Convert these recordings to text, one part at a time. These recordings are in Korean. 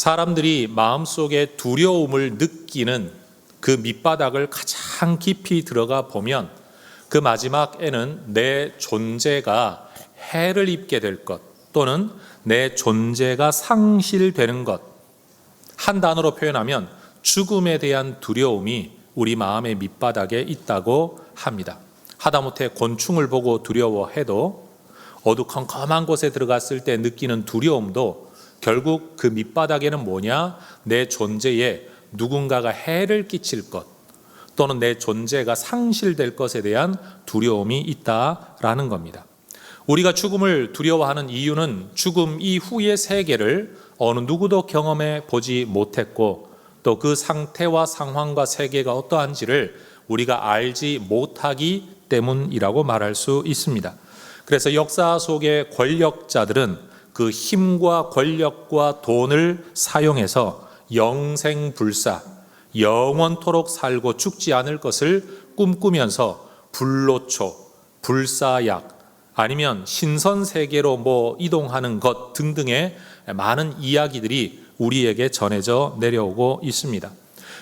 사람들이 마음속에 두려움을 느끼는 그 밑바닥을 가장 깊이 들어가 보면 그 마지막에는 내 존재가 해를 입게 될 것 또는 내 존재가 상실되는 것, 한 단어로 표현하면 죽음에 대한 두려움이 우리 마음의 밑바닥에 있다고 합니다. 하다못해 곤충을 보고 두려워해도 어두컴컴한 곳에 들어갔을 때 느끼는 두려움도 결국 그 밑바닥에는 뭐냐? 내 존재에 누군가가 해를 끼칠 것 또는 내 존재가 상실될 것에 대한 두려움이 있다라는 겁니다. 우리가 죽음을 두려워하는 이유는 죽음 이후의 세계를 어느 누구도 경험해 보지 못했고 또 그 상태와 상황과 세계가 어떠한지를 우리가 알지 못하기 때문이라고 말할 수 있습니다. 그래서 역사 속의 권력자들은 그 힘과 권력과 돈을 사용해서 영생불사, 영원토록 살고 죽지 않을 것을 꿈꾸면서 불로초, 불사약, 아니면 신선세계로 이동하는 것 등등의 많은 이야기들이 우리에게 전해져 내려오고 있습니다.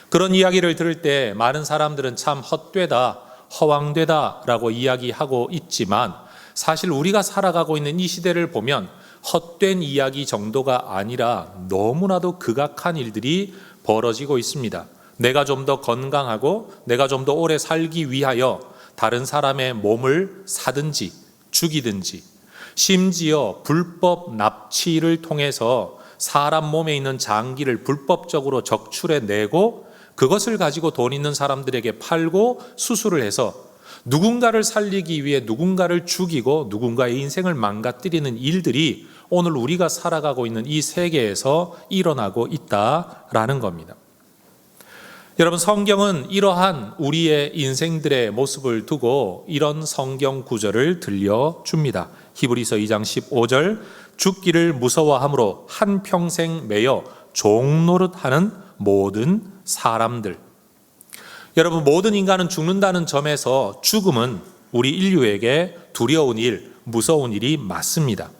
그런 이야기를 들을 때 많은 사람들은 참 헛되다, 허황되다라고 이야기하고 있지만 사실 우리가 살아가고 있는 이 시대를 보면 헛된 이야기 정도가 아니라 너무나도 극악한 일들이 벌어지고 있습니다. 내가 좀 더 건강하고 내가 좀 더 오래 살기 위하여 다른 사람의 몸을 사든지 죽이든지 심지어 불법 납치를 통해서 사람 몸에 있는 장기를 불법적으로 적출해내고 그것을 가지고 돈 있는 사람들에게 팔고 수술을 해서 누군가를 살리기 위해 누군가를 죽이고 누군가의 인생을 망가뜨리는 일들이 오늘 우리가 살아가고 있는 이 세계에서 일어나고 있다라는 겁니다. 여러분, 성경은 이러한 우리의 인생들의 모습을 두고 이런 성경 구절을 들려줍니다. 히브리서 2장 15절, 죽기를 무서워함으로 한평생 매여 종노릇하는 모든 사람들. 여러분, 모든 인간은 죽는다는 점에서 죽음은 우리 인류에게 두려운 일, 무서운 일이 맞습니다.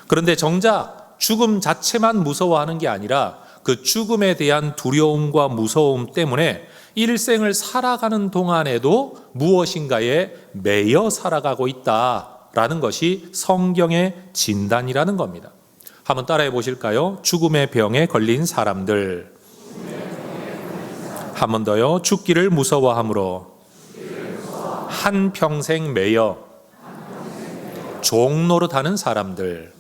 그런데 정작 죽음 자체만 무서워하는 게 아니라 그 죽음에 대한 두려움과 무서움 때문에 일생을 살아가는 동안에도 무엇인가에 매여 살아가고 있다라는 것이 성경의 진단이라는 겁니다. 한번 따라해 보실까요? 죽음의 병에 걸린 사람들. 한 번 더요. 죽기를 무서워함으로 한평생 매여 종노릇하는 사람들.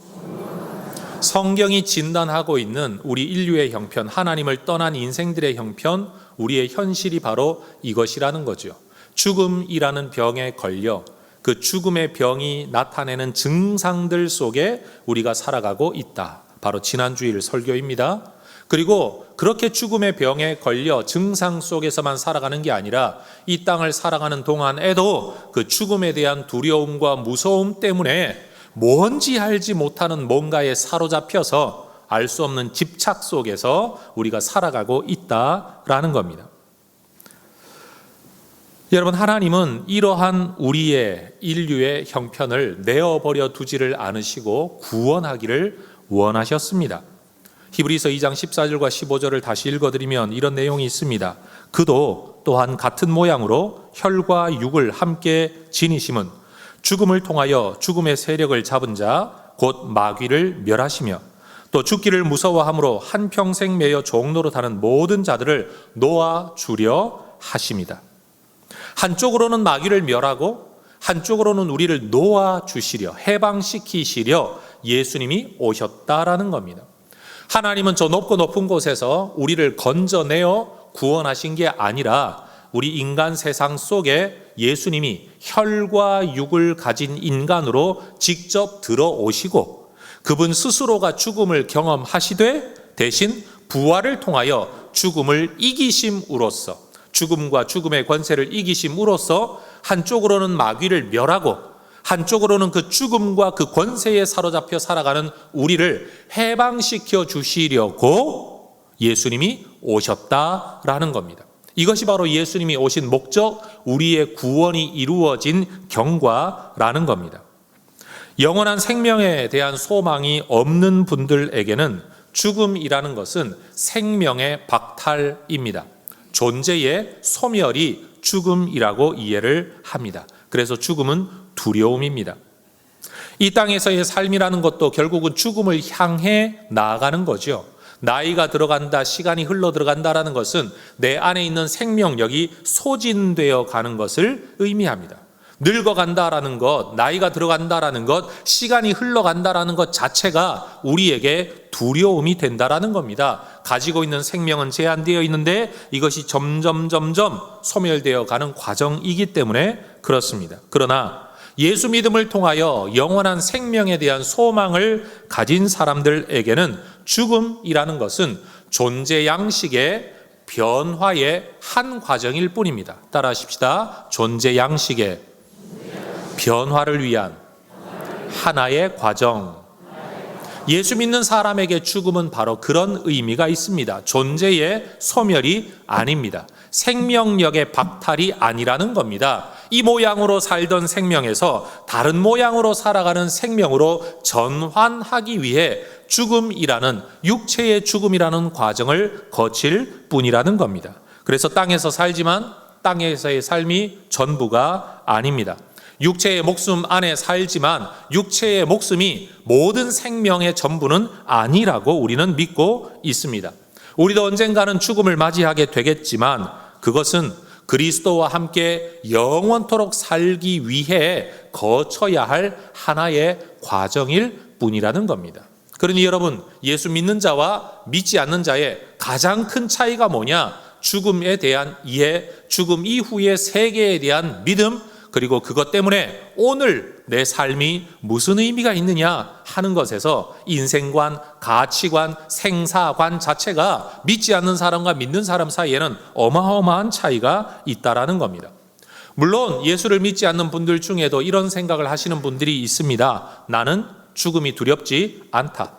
성경이 진단하고 있는 우리 인류의 형편, 하나님을 떠난 인생들의 형편, 우리의 현실이 바로 이것이라는 거죠. 죽음이라는 병에 걸려 그 죽음의 병이 나타내는 증상들 속에 우리가 살아가고 있다. 바로 지난주일 설교입니다. 그리고 그렇게 죽음의 병에 걸려 증상 속에서만 살아가는 게 아니라 이 땅을 살아가는 동안에도 그 죽음에 대한 두려움과 무서움 때문에 뭔지 알지 못하는 뭔가에 사로잡혀서 알 수 없는 집착 속에서 우리가 살아가고 있다라는 겁니다. 여러분, 하나님은 이러한 우리의 인류의 형편을 내어버려 두지를 않으시고 구원하기를 원하셨습니다. 히브리서 2장 14절과 15절을 다시 읽어드리면 이런 내용이 있습니다. 그도 또한 같은 모양으로 혈과 육을 함께 지니심은 죽음을 통하여 죽음의 세력을 잡은 자 곧 마귀를 멸하시며 또 죽기를 무서워함으로 한평생 매여 종노릇하는 모든 자들을 놓아주려 하심이다. 한쪽으로는 마귀를 멸하고 한쪽으로는 우리를 놓아주시려, 해방시키시려 예수님이 오셨다라는 겁니다. 하나님은 저 높고 높은 곳에서 우리를 건져내어 구원하신 게 아니라 우리 인간 세상 속에 예수님이 혈과 육을 가진 인간으로 직접 들어오시고 그분 스스로가 죽음을 경험하시되 대신 부활을 통하여 죽음을 이기심으로써, 죽음과 죽음의 권세를 이기심으로써 한쪽으로는 마귀를 멸하고 한쪽으로는 그 죽음과 그 권세에 사로잡혀 살아가는 우리를 해방시켜 주시려고 예수님이 오셨다라는 겁니다. 이것이 바로 예수님이 오신 목적, 우리의 구원이 이루어진 경과라는 겁니다. 영원한 생명에 대한 소망이 없는 분들에게는 죽음이라는 것은 생명의 박탈입니다. 존재의 소멸이 죽음이라고 이해를 합니다. 그래서 죽음은 두려움입니다. 이 땅에서의 삶이라는 것도 결국은 죽음을 향해 나아가는 거죠. 나이가 들어간다, 시간이 흘러 들어간다라는 것은 내 안에 있는 생명력이 소진되어 가는 것을 의미합니다. 늙어간다라는 것, 나이가 들어간다라는 것, 시간이 흘러간다라는 것 자체가 우리에게 두려움이 된다라는 겁니다. 가지고 있는 생명은 제한되어 있는데 이것이 점점 소멸되어 가는 과정이기 때문에 그렇습니다. 그러나 예수 믿음을 통하여 영원한 생명에 대한 소망을 가진 사람들에게는 죽음이라는 것은 존재 양식의 변화의 한 과정일 뿐입니다. 따라하십시다. 존재 양식의 변화를 위한 하나의 과정. 예수 믿는 사람에게 죽음은 바로 그런 의미가 있습니다. 존재의 소멸이 아닙니다. 생명력의 박탈이 아니라는 겁니다. 이 모양으로 살던 생명에서 다른 모양으로 살아가는 생명으로 전환하기 위해 죽음이라는 육체의 죽음이라는 과정을 거칠 뿐이라는 겁니다. 그래서 땅에서 살지만 땅에서의 삶이 전부가 아닙니다. 육체의 목숨 안에 살지만 육체의 목숨이 모든 생명의 전부는 아니라고 우리는 믿고 있습니다. 우리도 언젠가는 죽음을 맞이하게 되겠지만 그것은 그리스도와 함께 영원토록 살기 위해 거쳐야 할 하나의 과정일 뿐이라는 겁니다. 그러니 여러분, 예수 믿는 자와 믿지 않는 자의 가장 큰 차이가 뭐냐? 죽음에 대한 이해, 죽음 이후의 세계에 대한 믿음, 그리고 그것 때문에 오늘 내 삶이 무슨 의미가 있느냐 하는 것에서 인생관, 가치관, 생사관 자체가 믿지 않는 사람과 믿는 사람 사이에는 어마어마한 차이가 있다라는 겁니다. 물론 예수를 믿지 않는 분들 중에도 이런 생각을 하시는 분들이 있습니다. 나는 죽음이 두렵지 않다.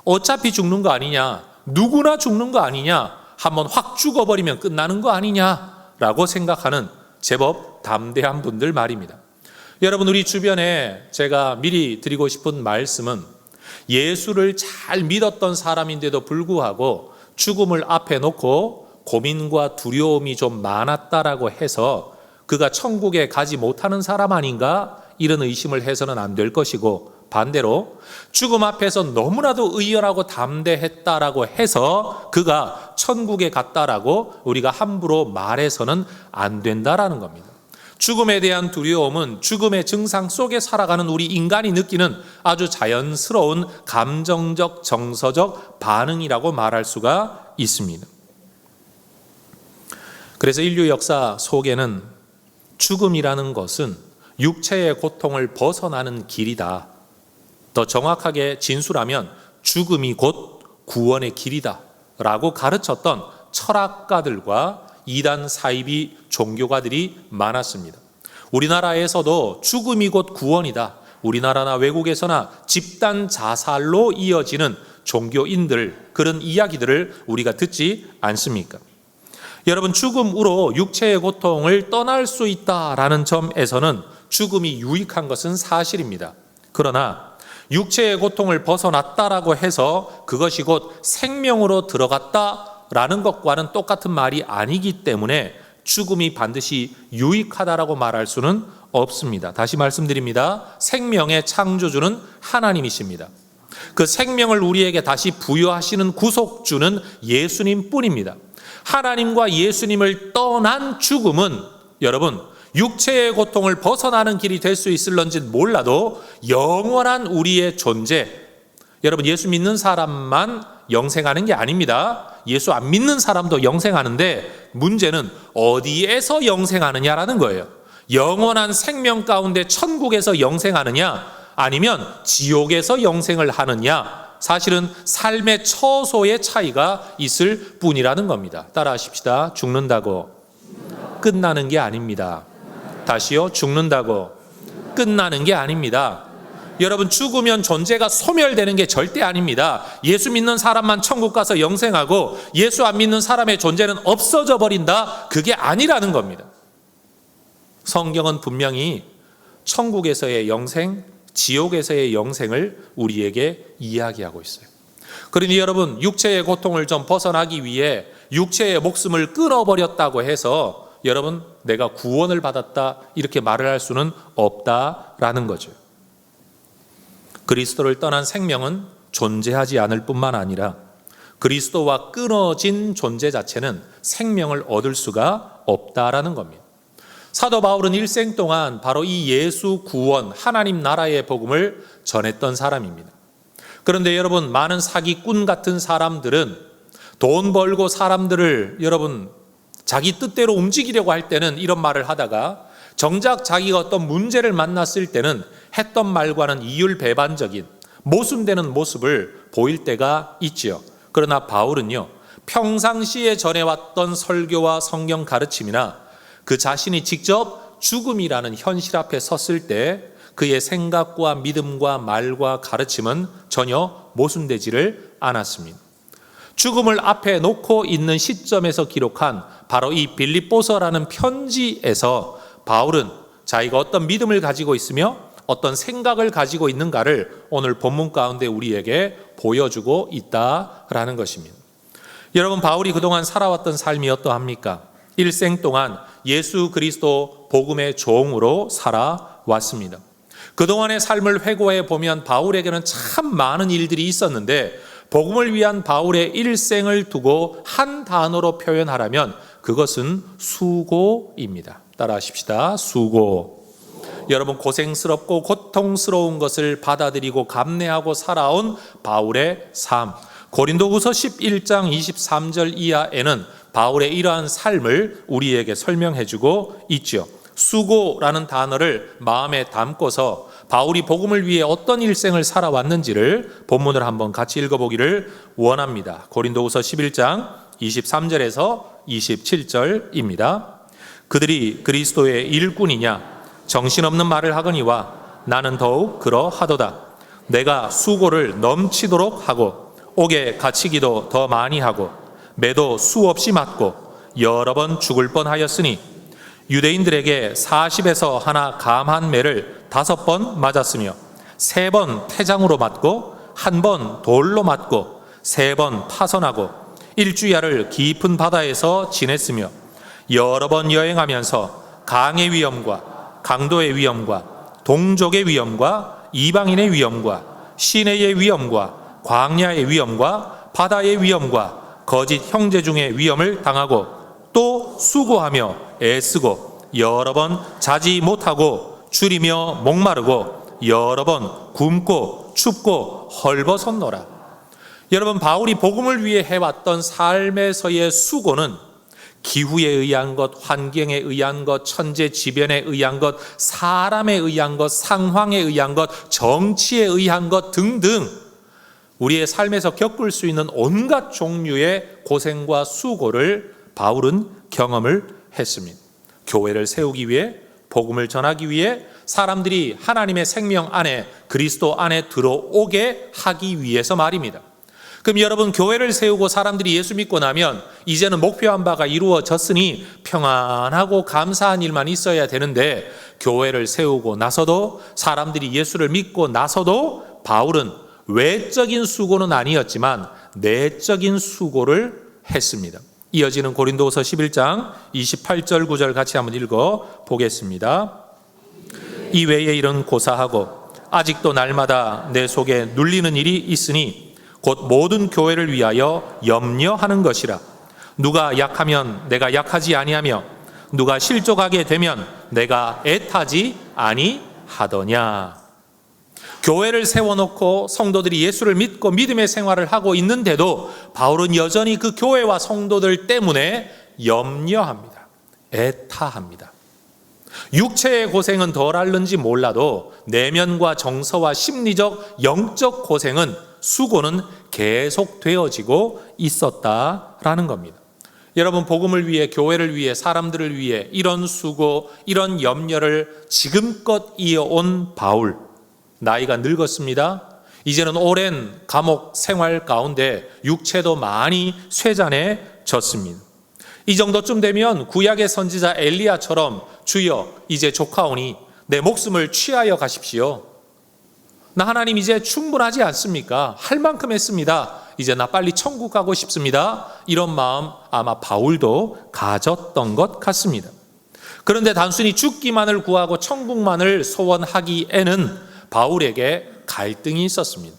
어차피 죽는 거 아니냐? 누구나 죽는 거 아니냐? 한번 확 죽어버리면 끝나는 거 아니냐라고 생각하는 제법 담대한 분들 말입니다. 여러분, 우리 주변에 제가 미리 드리고 싶은 말씀은 예수를 잘 믿었던 사람인데도 불구하고 죽음을 앞에 놓고 고민과 두려움이 좀 많았다라고 해서 그가 천국에 가지 못하는 사람 아닌가? 이런 의심을 해서는 안 될 것이고, 반대로 죽음 앞에서 너무나도 의연하고 담대했다라고 해서 그가 천국에 갔다라고 우리가 함부로 말해서는 안 된다라는 겁니다. 죽음에 대한 두려움은 죽음의 증상 속에 살아가는 우리 인간이 느끼는 아주 자연스러운 감정적, 정서적 반응이라고 말할 수가 있습니다. 그래서 인류 역사 속에는 죽음이라는 것은 육체의 고통을 벗어나는 길이다. 더 정확하게 진술하면 죽음이 곧 구원의 길이다 라고 가르쳤던 철학가들과 이단 사이비 종교가들이 많았습니다. 우리나라에서도 죽음이 곧 구원이다. 우리나라나 외국에서나 집단 자살로 이어지는 종교인들, 그런 이야기들을 우리가 듣지 않습니까? 여러분, 죽음으로 육체의 고통을 떠날 수 있다라는 점에서는 죽음이 유익한 것은 사실입니다. 그러나 육체의 고통을 벗어났다라고 해서 그것이 곧 생명으로 들어갔다라는 것과는 똑같은 말이 아니기 때문에 죽음이 반드시 유익하다라고 말할 수는 없습니다. 다시 말씀드립니다. 생명의 창조주는 하나님이십니다. 그 생명을 우리에게 다시 부여하시는 구속주는 예수님 뿐입니다. 하나님과 예수님을 떠난 죽음은 여러분, 육체의 고통을 벗어나는 길이 될 수 있을런지 몰라도 영원한 우리의 존재, 여러분, 예수 믿는 사람만 영생하는 게 아닙니다. 예수 안 믿는 사람도 영생하는데 문제는 어디에서 영생하느냐라는 거예요. 영원한 생명 가운데 천국에서 영생하느냐, 아니면 지옥에서 영생을 하느냐, 사실은 삶의 처소의 차이가 있을 뿐이라는 겁니다. 따라하십시다. 죽는다고 끝나는 게 아닙니다. 다시요. 죽는다고 끝나는 게 아닙니다. 여러분, 죽으면 존재가 소멸되는 게 절대 아닙니다. 예수 믿는 사람만 천국 가서 영생하고 예수 안 믿는 사람의 존재는 없어져 버린다, 그게 아니라는 겁니다. 성경은 분명히 천국에서의 영생, 지옥에서의 영생을 우리에게 이야기하고 있어요. 그러니 여러분, 육체의 고통을 좀 벗어나기 위해 육체의 목숨을 끊어버렸다고 해서 여러분, 내가 구원을 받았다 이렇게 말을 할 수는 없다라는 거죠. 그리스도를 떠난 생명은 존재하지 않을 뿐만 아니라 그리스도와 끊어진 존재 자체는 생명을 얻을 수가 없다라는 겁니다. 사도 바울은 일생 동안 바로 이 예수 구원, 하나님 나라의 복음을 전했던 사람입니다. 그런데 여러분, 많은 사기꾼 같은 사람들은 돈 벌고 사람들을 여러분 자기 뜻대로 움직이려고 할 때는 이런 말을 하다가 정작 자기가 어떤 문제를 만났을 때는 했던 말과는 이율배반적인 모순되는 모습을 보일 때가 있지요. 그러나 바울은요, 평상시에 전해왔던 설교와 성경 가르침이나 그 자신이 직접 죽음이라는 현실 앞에 섰을 때 그의 생각과 믿음과 말과 가르침은 전혀 모순되지를 않았습니다. 죽음을 앞에 놓고 있는 시점에서 기록한 바로 이 빌립보서라는 편지에서 바울은 자기가 어떤 믿음을 가지고 있으며 어떤 생각을 가지고 있는가를 오늘 본문 가운데 우리에게 보여주고 있다라는 것입니다. 여러분, 바울이 그동안 살아왔던 삶이 어떠합니까? 일생 동안 예수 그리스도 복음의 종으로 살아왔습니다. 그동안의 삶을 회고해 보면 바울에게는 참 많은 일들이 있었는데 복음을 위한 바울의 일생을 두고 한 단어로 표현하라면 그것은 수고입니다. 따라하십시다. 수고. 여러분, 고생스럽고 고통스러운 것을 받아들이고 감내하고 살아온 바울의 삶. 고린도후서 11장 23절 이하에는 바울의 이러한 삶을 우리에게 설명해주고 있죠. 수고라는 단어를 마음에 담고서 바울이 복음을 위해 어떤 일생을 살아왔는지를 본문을 한번 같이 읽어보기를 원합니다. 고린도후서 11장 23절에서 27절입니다. 그들이 그리스도의 일꾼이냐 정신없는 말을 하거니와 나는 더욱 그러하도다. 내가 수고를 넘치도록 하고 옥에 갇히기도 더 많이 하고 매도 수없이 맞고 여러 번 죽을 뻔하였으니 유대인들에게 40에서 하나 감한 매를 5번 맞았으며 3번 태장으로 맞고 1번 돌로 맞고 3번 파선하고 일주야를 깊은 바다에서 지냈으며 여러 번 여행하면서 강의 위험과 강도의 위험과 동족의 위험과 이방인의 위험과 시내의 위험과 광야의 위험과 바다의 위험과 거짓 형제 중의 위험을 당하고 또 수고하며 애쓰고 여러 번 자지 못하고 줄이며 목마르고 여러 번 굶고 춥고 헐벗었노라. 여러분, 바울이 복음을 위해 해왔던 삶에서의 수고는 기후에 의한 것, 환경에 의한 것, 천재지변에 의한 것, 사람에 의한 것, 상황에 의한 것, 정치에 의한 것 등등 우리의 삶에서 겪을 수 있는 온갖 종류의 고생과 수고를 바울은 경험을 했습니다. 교회를 세우기 위해, 복음을 전하기 위해, 사람들이 하나님의 생명 안에, 그리스도 안에 들어오게 하기 위해서 말입니다. 그럼 여러분, 교회를 세우고 사람들이 예수 믿고 나면 이제는 목표한 바가 이루어졌으니 평안하고 감사한 일만 있어야 되는데, 교회를 세우고 나서도 사람들이 예수를 믿고 나서도 바울은 외적인 수고는 아니었지만 내적인 수고를 했습니다. 이어지는 고린도후서 11장 28절 9절 같이 한번 읽어 보겠습니다. 이 외에 일은 고사하고 아직도 날마다 내 속에 눌리는 일이 있으니 곧 모든 교회를 위하여 염려하는 것이라. 누가 약하면 내가 약하지 아니하며 누가 실족하게 되면 내가 애타지 아니하더냐. 교회를 세워놓고 성도들이 예수를 믿고 믿음의 생활을 하고 있는데도 바울은 여전히 그 교회와 성도들 때문에 염려합니다. 애타합니다. 육체의 고생은 덜 앓는지 몰라도 내면과 정서와 심리적, 영적 고생은, 수고는 계속되어지고 있었다라는 겁니다. 여러분, 복음을 위해, 교회를 위해, 사람들을 위해 이런 수고, 이런 염려를 지금껏 이어온 바울, 나이가 늙었습니다. 이제는 오랜 감옥 생활 가운데 육체도 많이 쇠잔해졌습니다. 이 정도쯤 되면 구약의 선지자 엘리야처럼 주여 이제 조카오니 내 목숨을 취하여 가십시오. 나 하나님 이제 충분하지 않습니까? 할 만큼 했습니다. 이제 나 빨리 천국 가고 싶습니다. 이런 마음 아마 바울도 가졌던 것 같습니다. 그런데 단순히 죽기만을 구하고 천국만을 소원하기에는 바울에게 갈등이 있었습니다.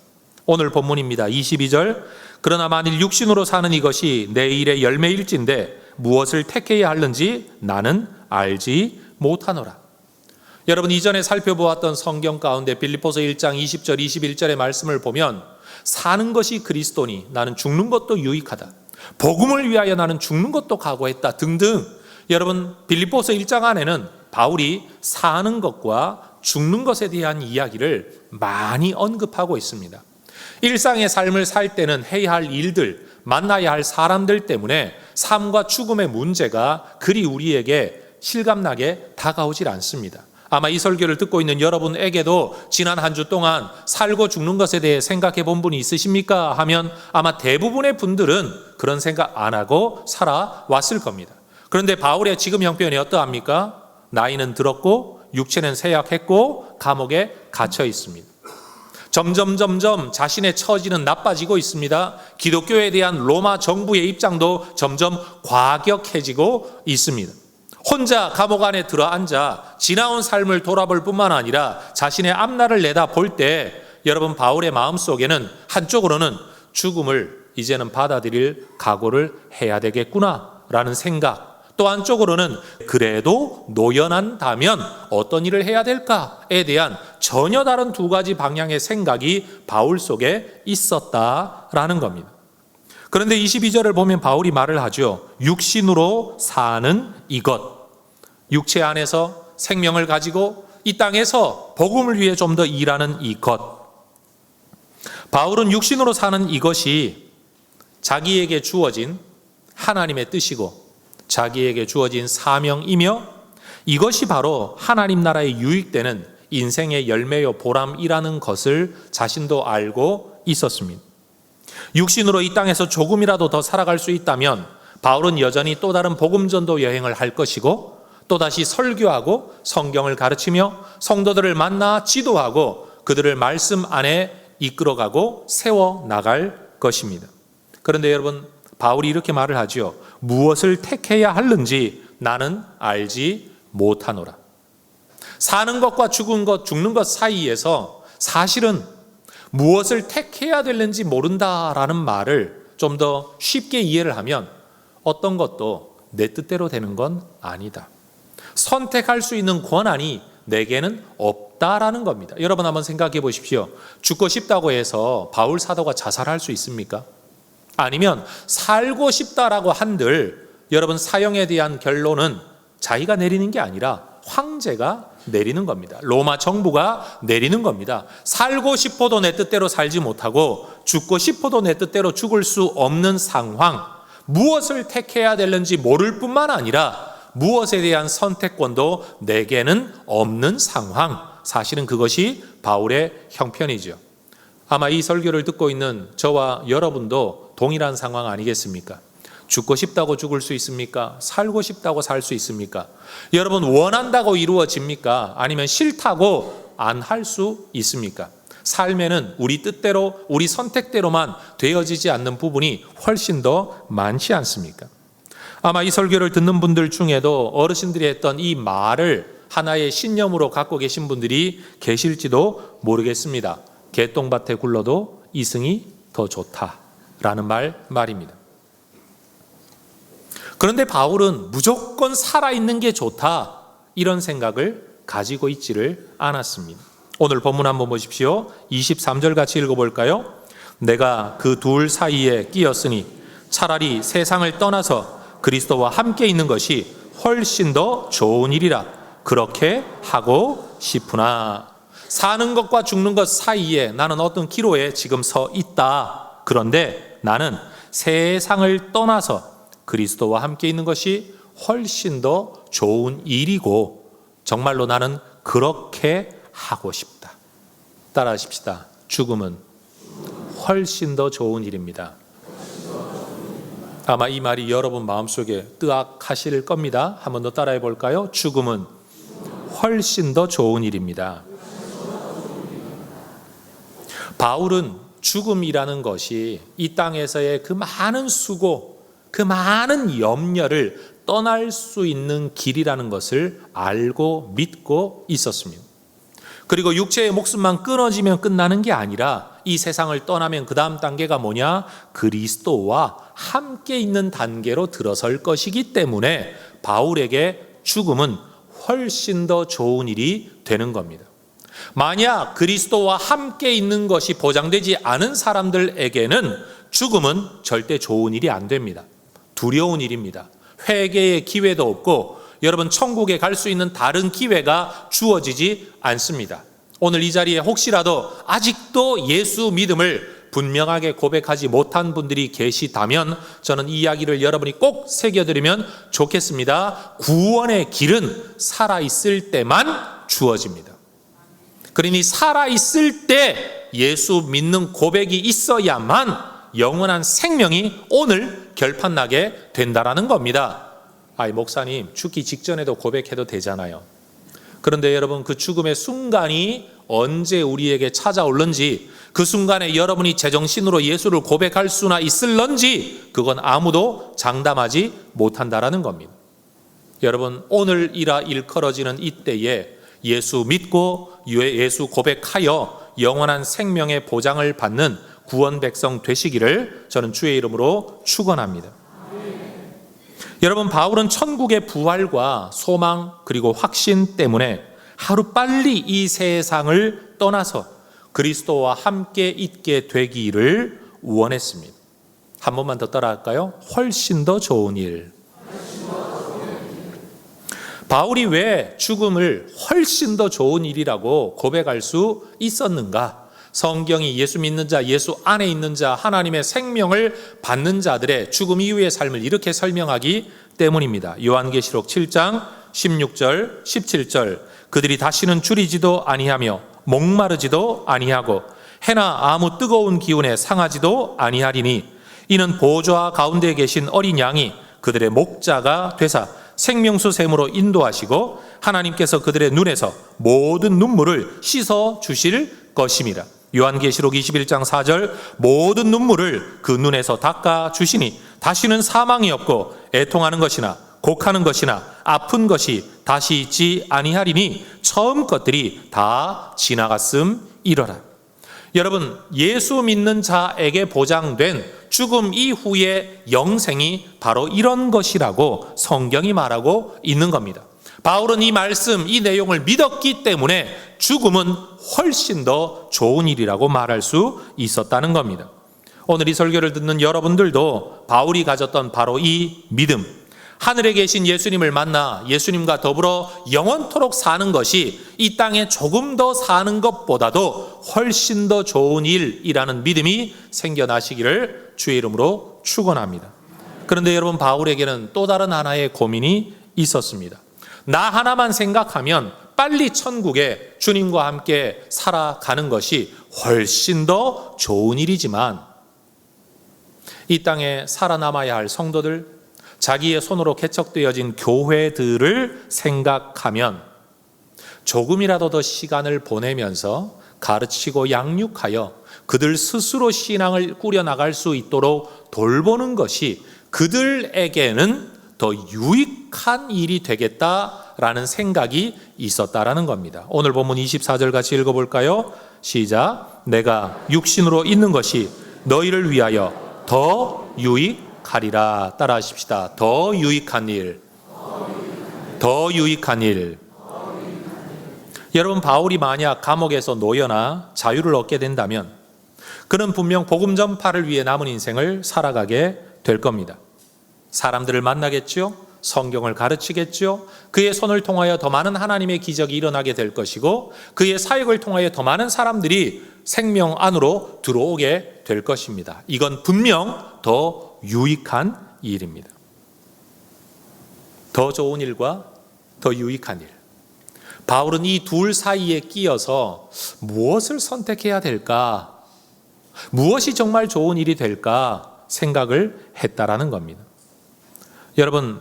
오늘 본문입니다. 22절. 그러나 만일 육신으로 사는 이것이 내 일의 열매일진데 무엇을 택해야 하는지 나는 알지 못하노라. 여러분, 이전에 살펴보았던 성경 가운데 빌립보서 1장 20절 21절의 말씀을 보면 사는 것이 그리스도니 나는 죽는 것도 유익하다. 복음을 위하여 나는 죽는 것도 각오했다 등등. 여러분, 빌립보서 1장 안에는 바울이 사는 것과 죽는 것에 대한 이야기를 많이 언급하고 있습니다. 일상의 삶을 살 때는 해야 할 일들, 만나야 할 사람들 때문에 삶과 죽음의 문제가 그리 우리에게 실감나게 다가오질 않습니다. 아마 이 설교를 듣고 있는 여러분에게도 지난 한 주 동안 살고 죽는 것에 대해 생각해 본 분이 있으십니까? 하면 아마 대부분의 분들은 그런 생각 안 하고 살아왔을 겁니다. 그런데 바울의 지금 형편이 어떠합니까? 나이는 들었고 육체는 쇠약했고 감옥에 갇혀 있습니다. 점점 자신의 처지는 나빠지고 있습니다. 기독교에 대한 로마 정부의 입장도 점점 과격해지고 있습니다. 혼자 감옥 안에 들어앉아 지나온 삶을 돌아볼 뿐만 아니라 자신의 앞날을 내다볼 때 여러분, 바울의 마음속에는 한쪽으로는 죽음을 이제는 받아들일 각오를 해야 되겠구나 라는 생각, 또 한쪽으로는 그래도 노연한다면 어떤 일을 해야 될까에 대한 전혀 다른 두 가지 방향의 생각이 바울 속에 있었다라는 겁니다. 그런데 22절을 보면 바울이 말을 하죠. 육신으로 사는 이것, 육체 안에서 생명을 가지고 이 땅에서 복음을 위해 좀 더 일하는 이것. 바울은 육신으로 사는 이것이 자기에게 주어진 하나님의 뜻이고 자기에게 주어진 사명이며 이것이 바로 하나님 나라에 유익되는 인생의 열매요 보람이라는 것을 자신도 알고 있었습니다. 육신으로 이 땅에서 조금이라도 더 살아갈 수 있다면 바울은 여전히 또 다른 복음전도 여행을 할 것이고 또다시 설교하고 성경을 가르치며 성도들을 만나 지도하고 그들을 말씀 안에 이끌어가고 세워나갈 것입니다. 그런데 여러분, 바울이 이렇게 말을 하죠. 무엇을 택해야 하는지 나는 알지 못하노라. 사는 것과 죽는 것 사이에서 사실은 무엇을 택해야 되는지 모른다라는 말을 좀 더 쉽게 이해를 하면 어떤 것도 내 뜻대로 되는 건 아니다. 선택할 수 있는 권한이 내게는 없다라는 겁니다. 여러분 한번 생각해 보십시오. 죽고 싶다고 해서 바울 사도가 자살할 수 있습니까? 아니면 살고 싶다라고 한들 여러분, 사형에 대한 결론은 자기가 내리는 게 아니라 황제가 내리는 겁니다. 로마 정부가 내리는 겁니다. 살고 싶어도 내 뜻대로 살지 못하고 죽고 싶어도 내 뜻대로 죽을 수 없는 상황, 무엇을 택해야 되는지 모를 뿐만 아니라 무엇에 대한 선택권도 내게는 없는 상황, 사실은 그것이 바울의 형편이죠. 아마 이 설교를 듣고 있는 저와 여러분도 동일한 상황 아니겠습니까? 죽고 싶다고 죽을 수 있습니까? 살고 싶다고 살 수 있습니까? 여러분, 원한다고 이루어집니까? 아니면 싫다고 안 할 수 있습니까? 삶에는 우리 뜻대로, 우리 선택대로만 되어지지 않는 부분이 훨씬 더 많지 않습니까? 아마 이 설교를 듣는 분들 중에도 어르신들이 했던 이 말을 하나의 신념으로 갖고 계신 분들이 계실지도 모르겠습니다. 개똥밭에 굴러도 이승이 더 좋다라는 말입니다. 그런데 바울은 무조건 살아있는 게 좋다 이런 생각을 가지고 있지를 않았습니다. 오늘 본문 한번 보십시오. 23절 같이 읽어볼까요? 내가 그 둘 사이에 끼었으니 차라리 세상을 떠나서 그리스도와 함께 있는 것이 훨씬 더 좋은 일이라 그렇게 하고 싶으나 사는 것과 죽는 것 사이에 나는 어떤 기로에 지금 서 있다. 그런데 나는 세상을 떠나서 그리스도와 함께 있는 것이 훨씬 더 좋은 일이고 정말로 나는 그렇게 하고 싶다. 따라하십시다. 죽음은 훨씬 더 좋은 일입니다. 아마 이 말이 여러분 마음속에 뜨악하실 겁니다. 한 번 더 따라해 볼까요? 죽음은 훨씬 더 좋은 일입니다. 바울은 죽음이라는 것이 이 땅에서의 그 많은 수고, 그 많은 염려를 떠날 수 있는 길이라는 것을 알고 믿고 있었습니다. 그리고 육체의 목숨만 끊어지면 끝나는 게 아니라 이 세상을 떠나면 그 다음 단계가 뭐냐? 그리스도와 함께 있는 단계로 들어설 것이기 때문에 바울에게 죽음은 훨씬 더 좋은 일이 되는 겁니다. 만약 그리스도와 함께 있는 것이 보장되지 않은 사람들에게는 죽음은 절대 좋은 일이 안 됩니다. 두려운 일입니다. 회개의 기회도 없고 여러분 천국에 갈 수 있는 다른 기회가 주어지지 않습니다. 오늘 이 자리에 혹시라도 아직도 예수 믿음을 분명하게 고백하지 못한 분들이 계시다면 저는 이 이야기를 여러분이 꼭 새겨드리면 좋겠습니다. 구원의 길은 살아있을 때만 주어집니다. 그러니 살아있을 때 예수 믿는 고백이 있어야만 영원한 생명이 오늘 결판나게 된다라는 겁니다. 아이 목사님, 죽기 직전에도 고백해도 되잖아요. 그런데 여러분, 그 죽음의 순간이 언제 우리에게 찾아올는지, 그 순간에 여러분이 제정신으로 예수를 고백할 수나 있을런지 그건 아무도 장담하지 못한다라는 겁니다. 여러분, 오늘이라 일컬어지는 이때에 예수 믿고 예수 고백하여 영원한 생명의 보장을 받는 구원 백성 되시기를 저는 주의 이름으로 축원합니다. 여러분, 바울은 천국의 부활과 소망 그리고 확신 때문에 하루빨리 이 세상을 떠나서 그리스도와 함께 있게 되기를 원했습니다. 한 번만 더 따라할까요? 훨씬 더 좋은 일. 바울이 왜 죽음을 훨씬 더 좋은 일이라고 고백할 수 있었는가? 성경이 예수 믿는 자, 예수 안에 있는 자, 하나님의 생명을 받는 자들의 죽음 이후의 삶을 이렇게 설명하기 때문입니다. 요한계시록 7장 16절 17절 그들이 다시는 줄이지도 아니하며 목마르지도 아니하고 해나 아무 뜨거운 기운에 상하지도 아니하리니 이는 보좌 가운데 계신 어린 양이 그들의 목자가 되사 생명수 샘으로 인도하시고 하나님께서 그들의 눈에서 모든 눈물을 씻어 주실 것임이라. 요한계시록 21장 4절 모든 눈물을 그 눈에서 닦아 주시니 다시는 사망이 없고 애통하는 것이나 곡하는 것이나 아픈 것이 다시 있지 아니하리니 처음 것들이 다 지나갔음이러라. 여러분, 예수 믿는 자에게 보장된 죽음 이후의 영생이 바로 이런 것이라고 성경이 말하고 있는 겁니다. 바울은 이 말씀, 이 내용을 믿었기 때문에 죽음은 훨씬 더 좋은 일이라고 말할 수 있었다는 겁니다. 오늘 이 설교를 듣는 여러분들도 바울이 가졌던 바로 이 믿음, 하늘에 계신 예수님을 만나 예수님과 더불어 영원토록 사는 것이 이 땅에 조금 더 사는 것보다도 훨씬 더 좋은 일이라는 믿음이 생겨나시기를 주의 이름으로 축원합니다. 그런데 여러분, 바울에게는 또 다른 하나의 고민이 있었습니다. 나 하나만 생각하면 빨리 천국에 주님과 함께 살아가는 것이 훨씬 더 좋은 일이지만 이 땅에 살아남아야 할 성도들, 자기의 손으로 개척되어진 교회들을 생각하면 조금이라도 더 시간을 보내면서 가르치고 양육하여 그들 스스로 신앙을 꾸려나갈 수 있도록 돌보는 것이 그들에게는 더 유익한 일이 되겠다라는 생각이 있었다라는 겁니다. 오늘 본문 24절 같이 읽어볼까요? 시작. 내가 육신으로 있는 것이 너희를 위하여 더 유익하리라. 따라 하십시다. 더 유익한 일. 더 유익한 일. 여러분, 바울이 만약 감옥에서 노여나 자유를 얻게 된다면 그는 분명 복음 전파를 위해 남은 인생을 살아가게 될 겁니다. 사람들을 만나겠죠. 성경을 가르치겠죠. 그의 손을 통하여 더 많은 하나님의 기적이 일어나게 될 것이고 그의 사역을 통하여 더 많은 사람들이 생명 안으로 들어오게 될 것입니다. 이건 분명 더 유익한 일입니다. 더 좋은 일과 더 유익한 일. 바울은 이 둘 사이에 끼어서 무엇을 선택해야 될까? 무엇이 정말 좋은 일이 될까? 생각을 했다라는 겁니다. 여러분,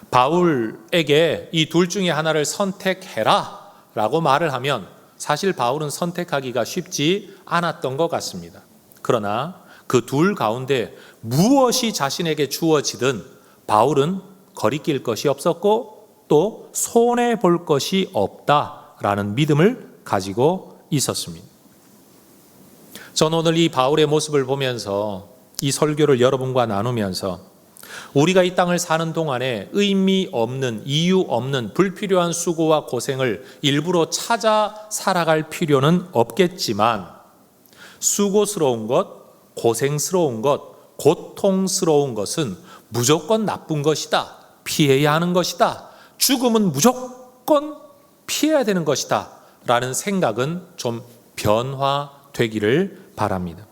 바울에게 이 둘 중에 하나를 선택해라 라고 말을 하면 사실 바울은 선택하기가 쉽지 않았던 것 같습니다. 그러나 그 둘 가운데 무엇이 자신에게 주어지든 바울은 거리낄 것이 없었고 또 손해볼 것이 없다라는 믿음을 가지고 있었습니다. 저는 오늘 이 바울의 모습을 보면서 이 설교를 여러분과 나누면서 우리가 이 땅을 사는 동안에 의미 없는, 이유 없는 불필요한 수고와 고생을 일부러 찾아 살아갈 필요는 없겠지만 수고스러운 것, 고생스러운 것, 고통스러운 것은 무조건 나쁜 것이다. 피해야 하는 것이다. 죽음은 무조건 피해야 되는 것이다. 라는 생각은 좀 변화되기를 바랍니다.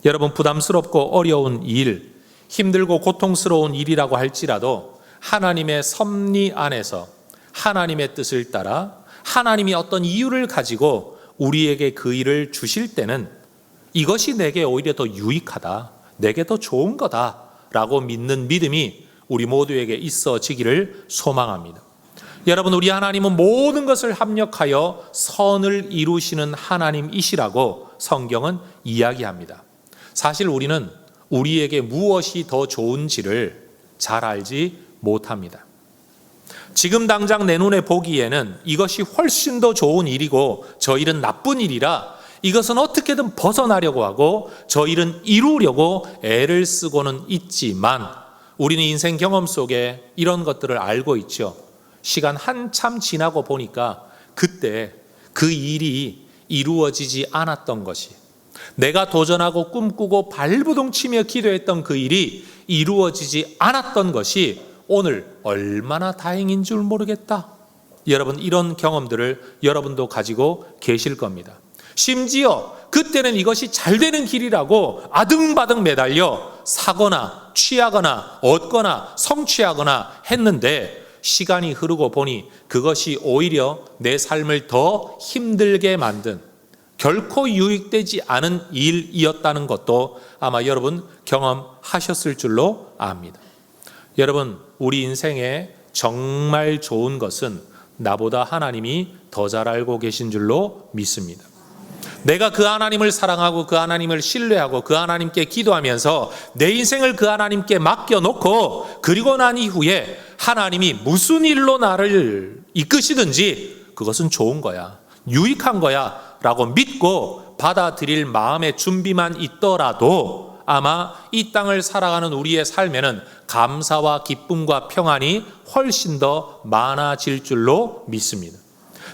여러분, 부담스럽고 어려운 일, 힘들고 고통스러운 일이라고 할지라도 하나님의 섭리 안에서 하나님의 뜻을 따라 하나님이 어떤 이유를 가지고 우리에게 그 일을 주실 때는 이것이 내게 오히려 더 유익하다, 내게 더 좋은 거다라고 믿는 믿음이 우리 모두에게 있어지기를 소망합니다. 여러분, 우리 하나님은 모든 것을 합력하여 선을 이루시는 하나님이시라고 성경은 이야기합니다. 사실 우리는 우리에게 무엇이 더 좋은지를 잘 알지 못합니다. 지금 당장 내 눈에 보기에는 이것이 훨씬 더 좋은 일이고 저 일은 나쁜 일이라 이것은 어떻게든 벗어나려고 하고 저 일은 이루려고 애를 쓰고는 있지만 우리는 인생 경험 속에 이런 것들을 알고 있죠. 시간 한참 지나고 보니까 그때 그 일이 이루어지지 않았던 것이, 내가 도전하고 꿈꾸고 발부둥치며 기도했던 그 일이 이루어지지 않았던 것이 오늘 얼마나 다행인 줄 모르겠다. 여러분, 이런 경험들을 여러분도 가지고 계실 겁니다. 심지어 그때는 이것이 잘 되는 길이라고 아등바등 매달려 사거나 취하거나 얻거나 성취하거나 했는데 시간이 흐르고 보니 그것이 오히려 내 삶을 더 힘들게 만든, 결코 유익되지 않은 일이었다는 것도 아마 여러분 경험하셨을 줄로 압니다. 여러분, 우리 인생에 정말 좋은 것은 나보다 하나님이 더 잘 알고 계신 줄로 믿습니다. 내가 그 하나님을 사랑하고 그 하나님을 신뢰하고 그 하나님께 기도하면서 내 인생을 그 하나님께 맡겨놓고 그리고 난 이후에 하나님이 무슨 일로 나를 이끄시든지 그것은 좋은 거야, 유익한 거야 라고 믿고 받아들일 마음의 준비만 있더라도 아마 이 땅을 살아가는 우리의 삶에는 감사와 기쁨과 평안이 훨씬 더 많아질 줄로 믿습니다.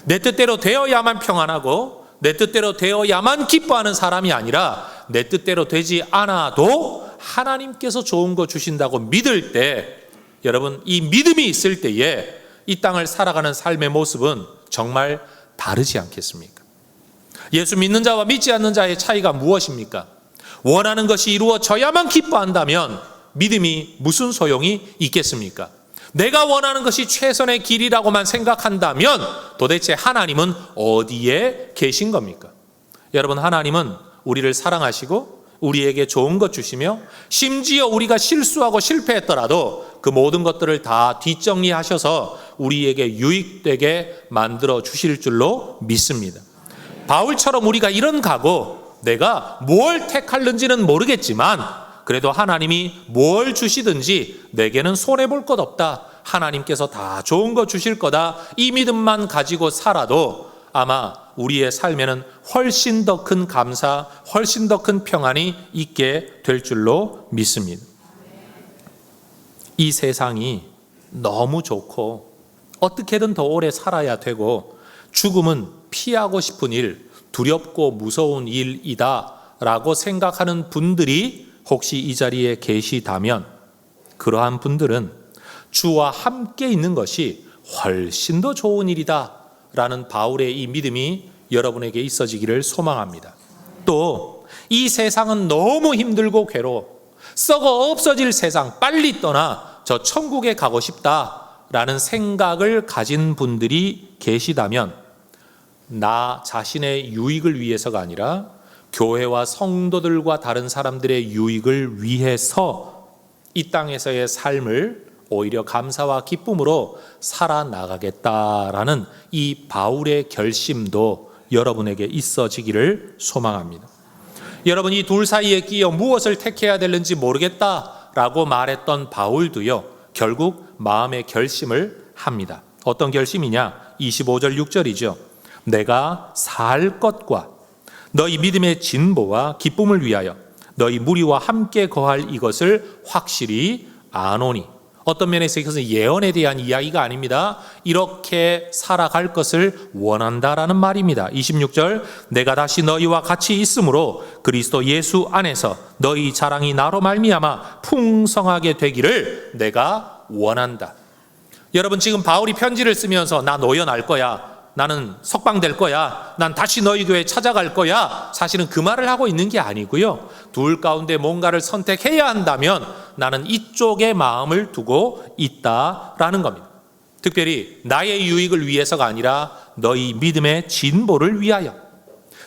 내 뜻대로 되어야만 평안하고 내 뜻대로 되어야만 기뻐하는 사람이 아니라 내 뜻대로 되지 않아도 하나님께서 좋은 거 주신다고 믿을 때, 여러분, 이 믿음이 있을 때에 이 땅을 살아가는 삶의 모습은 정말 다르지 않겠습니까? 예수 믿는 자와 믿지 않는 자의 차이가 무엇입니까? 원하는 것이 이루어져야만 기뻐한다면 믿음이 무슨 소용이 있겠습니까? 내가 원하는 것이 최선의 길이라고만 생각한다면 도대체 하나님은 어디에 계신 겁니까? 여러분, 하나님은 우리를 사랑하시고 우리에게 좋은 것 주시며 심지어 우리가 실수하고 실패했더라도 그 모든 것들을 다 뒷정리하셔서 우리에게 유익되게 만들어 주실 줄로 믿습니다. 바울처럼 우리가 이런 각오, 내가 뭘 택할는지는 모르겠지만 그래도 하나님이 뭘 주시든지 내게는 손해볼 것 없다, 하나님께서 다 좋은 거 주실 거다, 이 믿음만 가지고 살아도 아마 우리의 삶에는 훨씬 더 큰 감사, 훨씬 더 큰 평안이 있게 될 줄로 믿습니다. 이 세상이 너무 좋고 어떻게든 더 오래 살아야 되고 죽음은 피하고 싶은 일, 두렵고 무서운 일이다 라고 생각하는 분들이 혹시 이 자리에 계시다면 그러한 분들은 주와 함께 있는 것이 훨씬 더 좋은 일이다 라는 바울의 이 믿음이 여러분에게 있어지기를 소망합니다. 또 이 세상은 너무 힘들고 괴로워, 썩어 없어질 세상, 빨리 떠나 저 천국에 가고 싶다라는 생각을 가진 분들이 계시다면 나 자신의 유익을 위해서가 아니라 교회와 성도들과 다른 사람들의 유익을 위해서 이 땅에서의 삶을 오히려 감사와 기쁨으로 살아나가겠다라는 이 바울의 결심도 여러분에게 있어지기를 소망합니다. 여러분, 이 둘 사이에 끼어 무엇을 택해야 되는지 모르겠다라고 말했던 바울도요, 결국 마음의 결심을 합니다. 어떤 결심이냐? 25절 6절이죠. 내가 살 것과 너희 믿음의 진보와 기쁨을 위하여 너희 무리와 함께 거할 이것을 확실히 아노니. 어떤 면에서 이것은 예언에 대한 이야기가 아닙니다. 이렇게 살아갈 것을 원한다라는 말입니다. 26절, 내가 다시 너희와 같이 있으므로 그리스도 예수 안에서 너희 자랑이 나로 말미암아 풍성하게 되기를 내가 원한다. 여러분, 지금 바울이 편지를 쓰면서 나 노연할 거야, 나는 석방될 거야, 난 다시 너희 교회에 찾아갈 거야, 사실은 그 말을 하고 있는 게 아니고요, 둘 가운데 뭔가를 선택해야 한다면 나는 이쪽에 마음을 두고 있다라는 겁니다. 특별히 나의 유익을 위해서가 아니라 너희 믿음의 진보를 위하여,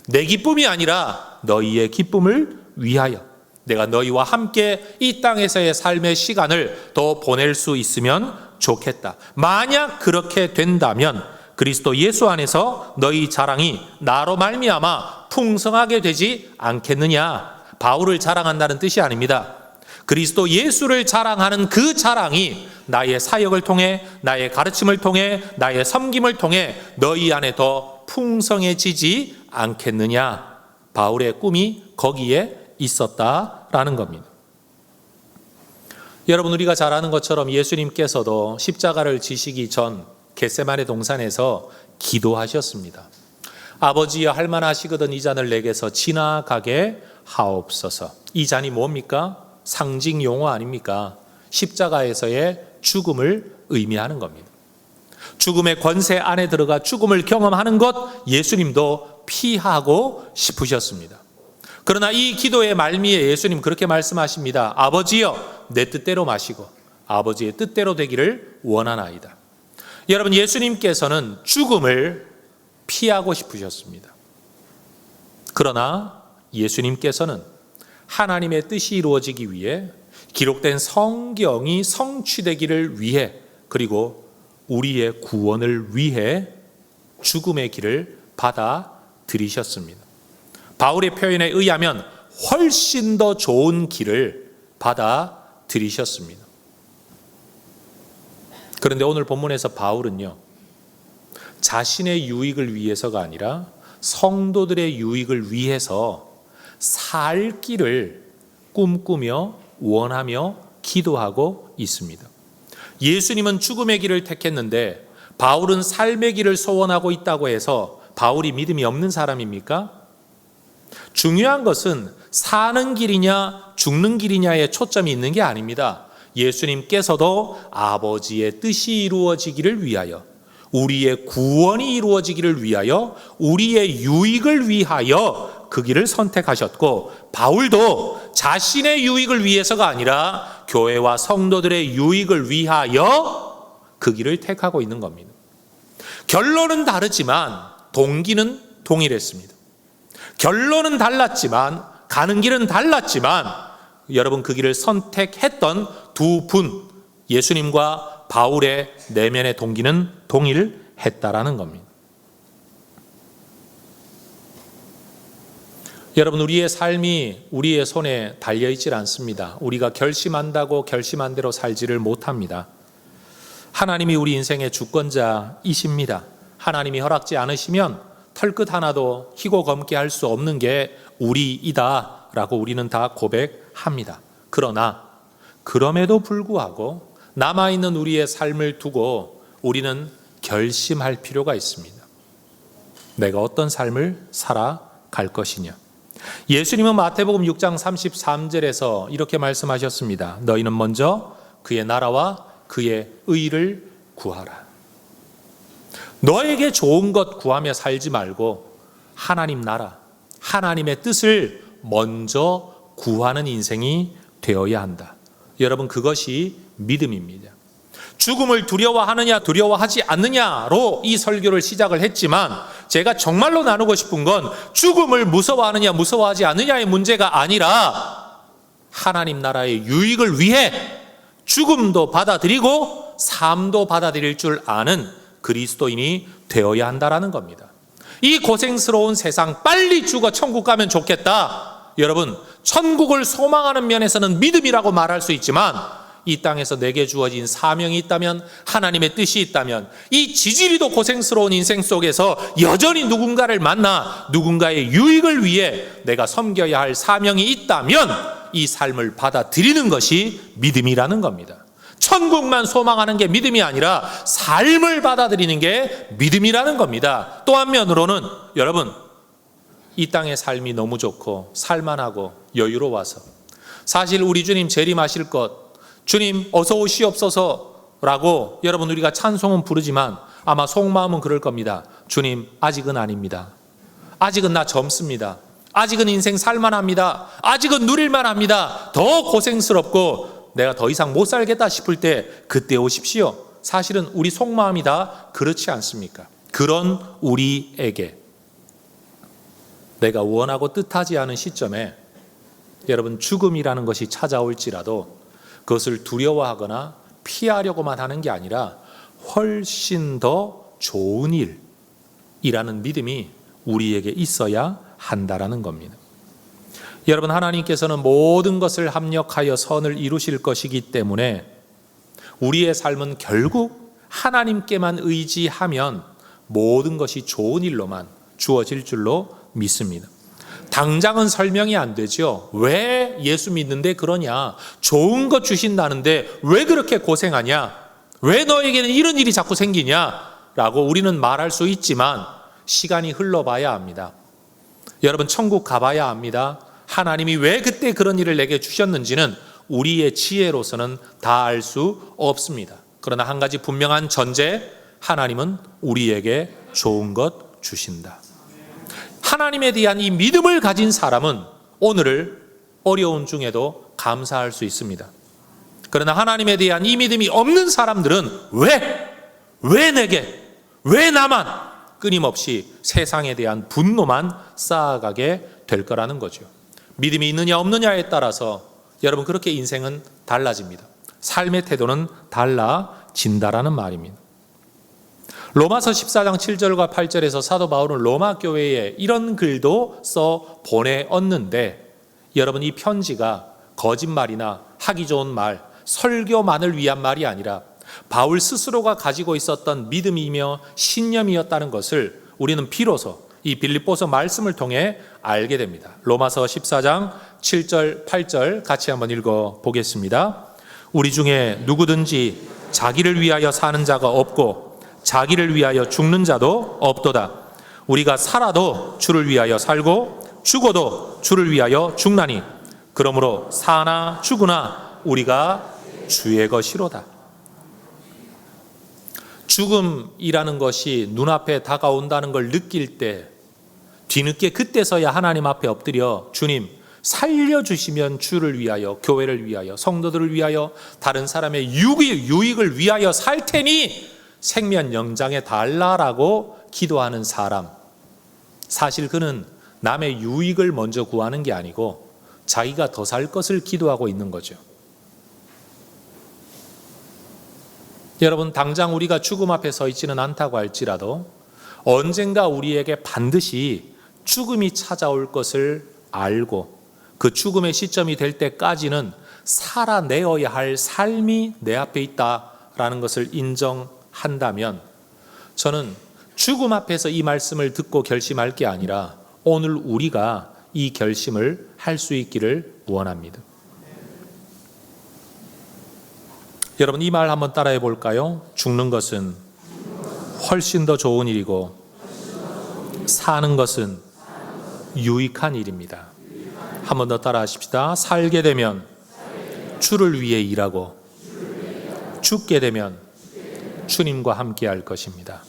내 기쁨이 아니라 너희의 기쁨을 위하여 내가 너희와 함께 이 땅에서의 삶의 시간을 더 보낼 수 있으면 좋겠다. 만약 그렇게 된다면 그리스도 예수 안에서 너희 자랑이 나로 말미암아 풍성하게 되지 않겠느냐. 바울을 자랑한다는 뜻이 아닙니다. 그리스도 예수를 자랑하는 그 자랑이 나의 사역을 통해, 나의 가르침을 통해, 나의 섬김을 통해 너희 안에 더 풍성해지지 않겠느냐. 바울의 꿈이 거기에 있었다라는 겁니다. 여러분, 우리가 잘 아는 것처럼 예수님께서도 십자가를 지시기 전 겟세마네 동산에서 기도하셨습니다. 아버지여, 할만하시거든 이 잔을 내게서 지나가게 하옵소서. 이 잔이 뭡니까? 상징 용어 아닙니까? 십자가에서의 죽음을 의미하는 겁니다. 죽음의 권세 안에 들어가 죽음을 경험하는 것, 예수님도 피하고 싶으셨습니다. 그러나 이 기도의 말미에 예수님 그렇게 말씀하십니다. 아버지여, 내 뜻대로 마시고 아버지의 뜻대로 되기를 원하나이다. 여러분, 예수님께서는 죽음을 피하고 싶으셨습니다. 그러나 예수님께서는 하나님의 뜻이 이루어지기 위해, 기록된 성경이 성취되기를 위해, 그리고 우리의 구원을 위해 죽음의 길을 받아들이셨습니다. 바울의 표현에 의하면 훨씬 더 좋은 길을 받아들이셨습니다. 그런데 오늘 본문에서 바울은요, 자신의 유익을 위해서가 아니라 성도들의 유익을 위해서 살 길을 꿈꾸며 원하며 기도하고 있습니다. 예수님은 죽음의 길을 택했는데 바울은 삶의 길을 소원하고 있다고 해서 바울이 믿음이 없는 사람입니까? 중요한 것은 사는 길이냐 죽는 길이냐에 초점이 있는 게 아닙니다. 예수님께서도 아버지의 뜻이 이루어지기를 위하여, 우리의 구원이 이루어지기를 위하여, 우리의 유익을 위하여 그 길을 선택하셨고, 바울도 자신의 유익을 위해서가 아니라 교회와 성도들의 유익을 위하여 그 길을 택하고 있는 겁니다. 결론은 다르지만 동기는 동일했습니다. 결론은 달랐지만, 가는 길은 달랐지만, 여러분, 그 길을 선택했던 두 분, 예수님과 바울의 내면의 동기는 동일했다라는 겁니다. 여러분, 우리의 삶이 우리의 손에 달려있질 않습니다. 우리가 결심한다고 결심한 대로 살지를 못합니다. 하나님이 우리 인생의 주권자이십니다. 하나님이 허락지 않으시면 털끝 하나도 희고 검게 할 수 없는 게 우리이다 라고 우리는 다 고백합니다. 그러나 그럼에도 불구하고 남아있는 우리의 삶을 두고 우리는 결심할 필요가 있습니다. 내가 어떤 삶을 살아갈 것이냐. 예수님은 마태복음 6장 33절에서 이렇게 말씀하셨습니다. 너희는 먼저 그의 나라와 그의 의를 구하라. 너에게 좋은 것 구하며 살지 말고 하나님 나라, 하나님의 뜻을 먼저 구하는 인생이 되어야 한다. 여러분, 그것이 믿음입니다. 죽음을 두려워하느냐 두려워하지 않느냐로 이 설교를 시작을 했지만, 제가 정말로 나누고 싶은 건 죽음을 무서워하느냐 무서워하지 않느냐의 문제가 아니라 하나님 나라의 유익을 위해 죽음도 받아들이고 삶도 받아들일 줄 아는 그리스도인이 되어야 한다라는 겁니다. 이 고생스러운 세상 빨리 죽어 천국 가면 좋겠다. 여러분, 천국을 소망하는 면에서는 믿음이라고 말할 수 있지만 이 땅에서 내게 주어진 사명이 있다면, 하나님의 뜻이 있다면, 이 지지리도 고생스러운 인생 속에서 여전히 누군가를 만나 누군가의 유익을 위해 내가 섬겨야 할 사명이 있다면 이 삶을 받아들이는 것이 믿음이라는 겁니다. 천국만 소망하는 게 믿음이 아니라 삶을 받아들이는 게 믿음이라는 겁니다. 또 한면으로는 여러분, 이 땅의 삶이 너무 좋고 살만하고 여유로워서 사실 우리 주님 재림하실 것, 주님 어서 오시옵소서라고 여러분 우리가 찬송은 부르지만 아마 속마음은 그럴 겁니다. 주님 아직은 아닙니다. 아직은 나 젊습니다. 아직은 인생 살만합니다. 아직은 누릴만 합니다. 더 고생스럽고 내가 더 이상 못 살겠다 싶을 때 그때 오십시오. 사실은 우리 속마음이 다 그렇지 않습니까? 그런 우리에게 내가 원하고 뜻하지 않은 시점에 여러분 죽음이라는 것이 찾아올지라도 그것을 두려워하거나 피하려고만 하는 게 아니라 훨씬 더 좋은 일이라는 믿음이 우리에게 있어야 한다라는 겁니다. 여러분, 하나님께서는 모든 것을 합력하여 선을 이루실 것이기 때문에 우리의 삶은 결국 하나님께만 의지하면 모든 것이 좋은 일로만 주어질 줄로 믿습니다. 당장은 설명이 안 되죠. 왜 예수 믿는데 그러냐? 좋은 것 주신다는데 왜 그렇게 고생하냐? 왜 너에게는 이런 일이 자꾸 생기냐? 라고 우리는 말할 수 있지만 시간이 흘러봐야 합니다. 여러분, 천국 가봐야 합니다. 하나님이 왜 그때 그런 일을 내게 주셨는지는 우리의 지혜로서는 다 알 수 없습니다. 그러나 한 가지 분명한 전제, 하나님은 우리에게 좋은 것 주신다. 하나님에 대한 이 믿음을 가진 사람은 오늘을 어려운 중에도 감사할 수 있습니다. 그러나 하나님에 대한 이 믿음이 없는 사람들은 왜 내게, 왜 나만, 끊임없이 세상에 대한 분노만 쌓아가게 될 거라는 거죠. 믿음이 있느냐 없느냐에 따라서 여러분 그렇게 인생은 달라집니다. 삶의 태도는 달라진다라는 말입니다. 로마서 14장 7절과 8절에서 사도 바울은 로마 교회에 이런 글도 써 보내었는데 여러분, 이 편지가 거짓말이나 하기 좋은 말, 설교만을 위한 말이 아니라 바울 스스로가 가지고 있었던 믿음이며 신념이었다는 것을 우리는 비로소 이 빌립보서 말씀을 통해 알게 됩니다. 로마서 14장 7절 8절 같이 한번 읽어 보겠습니다. 우리 중에 누구든지 자기를 위하여 사는 자가 없고 자기를 위하여 죽는 자도 없도다. 우리가 살아도 주를 위하여 살고 죽어도 주를 위하여 죽나니 그러므로 사나 죽으나 우리가 주의 것이로다. 죽음이라는 것이 눈앞에 다가온다는 걸 느낄 때 뒤늦게 그때서야 하나님 앞에 엎드려 주님 살려주시면 주를 위하여, 교회를 위하여, 성도들을 위하여, 다른 사람의 유익을 위하여 살 테니 생면 영장에 달라라고 기도하는 사람, 사실 그는 남의 유익을 먼저 구하는 게 아니고 자기가 더 살 것을 기도하고 있는 거죠. 여러분, 당장 우리가 죽음 앞에 서 있지는 않다고 할지라도 언젠가 우리에게 반드시 죽음이 찾아올 것을 알고 그 죽음의 시점이 될 때까지는 살아내어야 할 삶이 내 앞에 있다라는 것을 인정한다면 저는 죽음 앞에서 이 말씀을 듣고 결심할 게 아니라 오늘 우리가 이 결심을 할 수 있기를 원합니다. 여러분, 이 말 한번 따라해 볼까요? 죽는 것은 훨씬 더 좋은 일이고 사는 것은 유익한 일입니다. 한 번 더 따라 하십시다. 살게 되면 주를 위해 일하고 죽게 되면 주님과 함께 할 것입니다.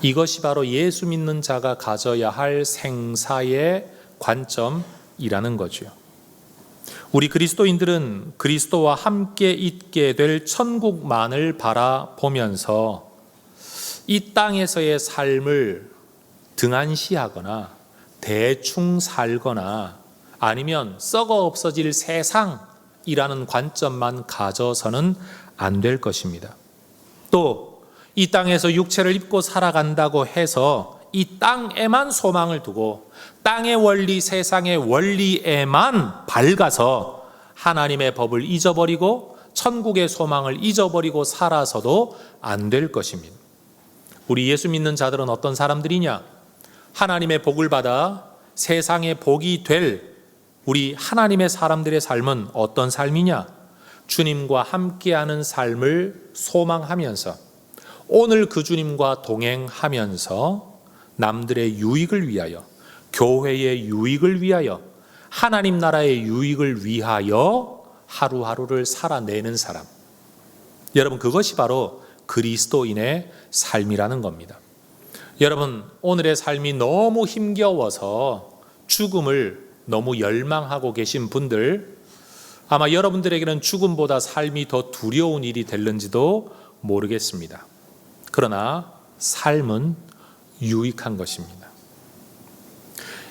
이것이 바로 예수 믿는 자가 가져야 할 생사의 관점이라는 거죠. 우리 그리스도인들은 그리스도와 함께 있게 될 천국만을 바라보면서 이 땅에서의 삶을 등한시하거나 대충 살거나 아니면 썩어 없어질 세상이라는 관점만 가져서는 안 될 것입니다. 또 이 땅에서 육체를 입고 살아간다고 해서 이 땅에만 소망을 두고 땅의 원리, 세상의 원리에만 밝아서 하나님의 법을 잊어버리고 천국의 소망을 잊어버리고 살아서도 안 될 것입니다. 우리 예수 믿는 자들은 어떤 사람들이냐? 하나님의 복을 받아 세상의 복이 될 우리 하나님의 사람들의 삶은 어떤 삶이냐? 주님과 함께하는 삶을 소망하면서 오늘 그 주님과 동행하면서 남들의 유익을 위하여, 교회의 유익을 위하여, 하나님 나라의 유익을 위하여 하루하루를 살아내는 사람. 여러분, 그것이 바로 그리스도인의 삶이라는 겁니다. 여러분, 오늘의 삶이 너무 힘겨워서 죽음을 너무 열망하고 계신 분들, 아마 여러분들에게는 죽음보다 삶이 더 두려운 일이 될는지도 모르겠습니다. 그러나 삶은 유익한 것입니다.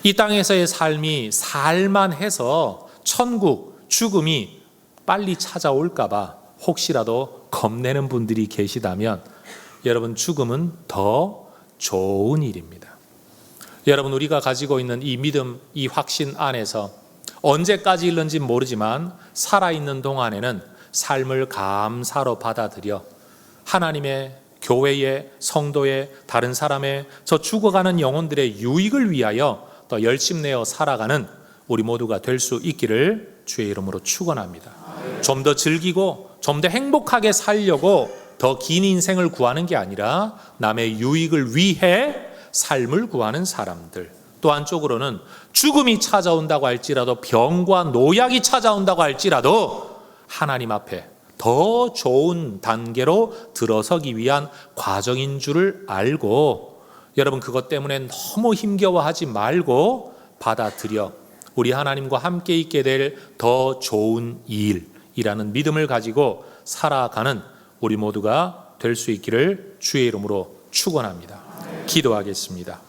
이 땅에서의 삶이 살만해서 천국, 죽음이 빨리 찾아올까봐 혹시라도 겁내는 분들이 계시다면 여러분, 죽음은 더 좋은 일입니다. 여러분, 우리가 가지고 있는 이 믿음, 이 확신 안에서 언제까지 일는지 모르지만 살아있는 동안에는 삶을 감사로 받아들여 하나님의, 교회의, 성도의, 다른 사람의, 저 죽어가는 영혼들의 유익을 위하여 더 열심내어 살아가는 우리 모두가 될 수 있기를 주의 이름으로 축원합니다. 좀 더 즐기고 좀 더 행복하게 살려고 더 긴 인생을 구하는 게 아니라 남의 유익을 위해 삶을 구하는 사람들, 또 한쪽으로는 죽음이 찾아온다고 할지라도, 병과 노약이 찾아온다고 할지라도 하나님 앞에 더 좋은 단계로 들어서기 위한 과정인 줄을 알고, 여러분, 그것 때문에 너무 힘겨워하지 말고 받아들여 우리 하나님과 함께 있게 될 더 좋은 일이라는 믿음을 가지고 살아가는 우리 모두가 될 수 있기를 주의 이름으로 축원합니다. 기도하겠습니다.